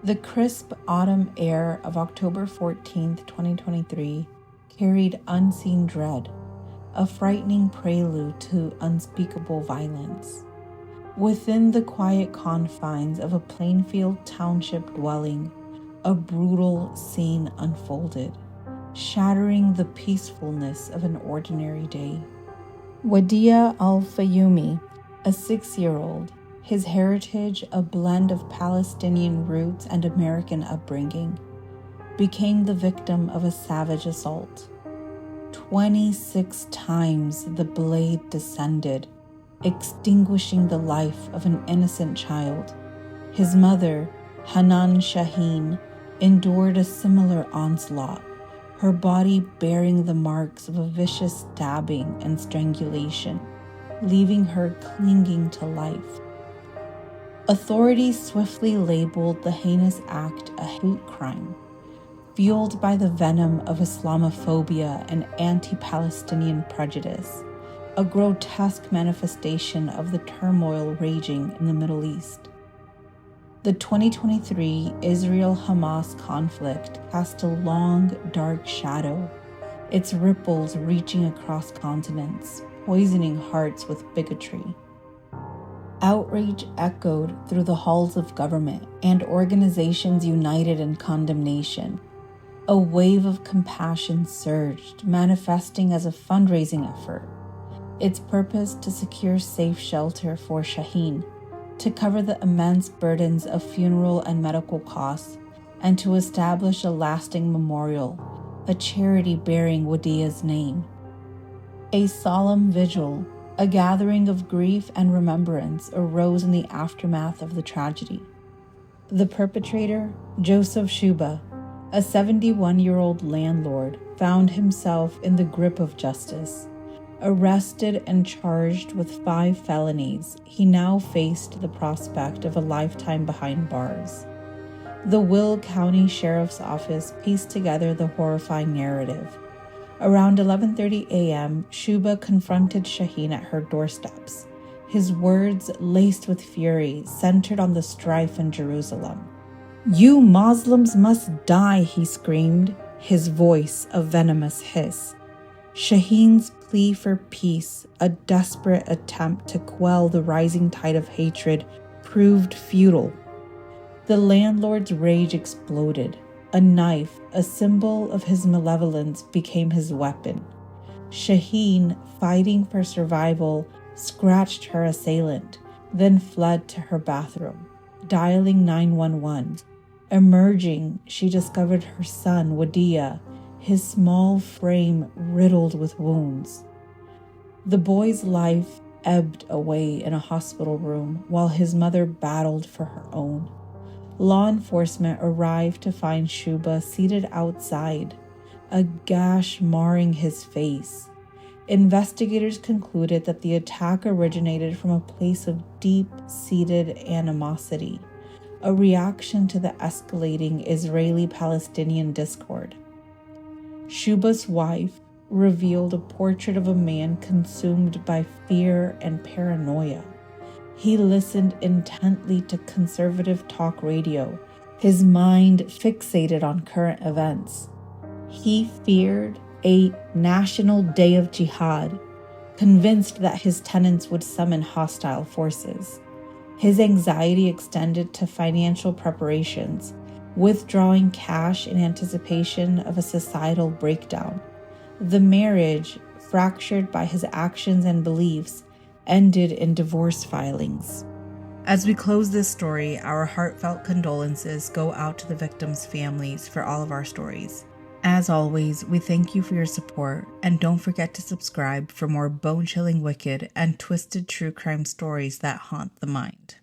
The crisp autumn air of October 14th, 2023 carried unseen dread, a frightening prelude to unspeakable violence. Within the quiet confines of a Plainfield Township dwelling, a brutal scene unfolded, shattering the peacefulness of an ordinary day. Wadea Al-Fayoume, a 6-year-old, his heritage a blend of Palestinian roots and American upbringing, became the victim of a savage assault. 26 times the blade descended, extinguishing the life of an innocent child. His mother, Hanan Shaheen, endured a similar onslaught, her body bearing the marks of a vicious stabbing and strangulation, leaving her clinging to life. Authorities swiftly labeled the heinous act a hate crime, fueled by the venom of Islamophobia and anti-Palestinian prejudice, a grotesque manifestation of the turmoil raging in the Middle East. The 2023 Israel-Hamas conflict cast a long, dark shadow, its ripples reaching across continents, poisoning hearts with bigotry. Outrage echoed through the halls of government, and organizations united in condemnation. A wave of compassion surged, manifesting as a fundraising effort, its purpose to secure safe shelter for Shaheen, to cover the immense burdens of funeral and medical costs, and to establish a lasting memorial, a charity bearing Wadea's name. A solemn vigil, a gathering of grief and remembrance, arose in the aftermath of the tragedy. The perpetrator, Joseph Czuba, a 71-year-old landlord, found himself in the grip of justice. Arrested and charged with 5 felonies, he now faced the prospect of a lifetime behind bars. The Will County Sheriff's Office pieced together the horrifying narrative. Around 11:30 a.m., Czuba confronted Shaheen at her doorsteps, his words laced with fury, centered on the strife in Jerusalem. "You Muslims must die," he screamed, his voice a venomous hiss. Shaheen's plea for peace, a desperate attempt to quell the rising tide of hatred, proved futile. The landlord's rage exploded. A knife, a symbol of his malevolence, became his weapon. Shaheen, fighting for survival, scratched her assailant, then fled to her bathroom, dialing 911. Emerging, she discovered her son, Wadea, his small frame riddled with wounds. The boy's life ebbed away in a hospital room while his mother battled for her own. Law enforcement arrived to find Czuba seated outside, a gash marring his face. Investigators concluded that the attack originated from a place of deep-seated animosity, a reaction to the escalating Israeli-Palestinian discord. Czuba's wife revealed a portrait of a man consumed by fear and paranoia. He listened intently to conservative talk radio, his mind fixated on current events. He feared a national day of jihad, convinced that his tenants would summon hostile forces. His anxiety extended to financial preparations, withdrawing cash in anticipation of a societal breakdown. The marriage, fractured by his actions and beliefs, ended in divorce filings. As we close this story, our heartfelt condolences go out to the victims' families for all of our stories. As always, we thank you for your support, and don't forget to subscribe for more bone-chilling, wicked, and twisted true crime stories that haunt the mind.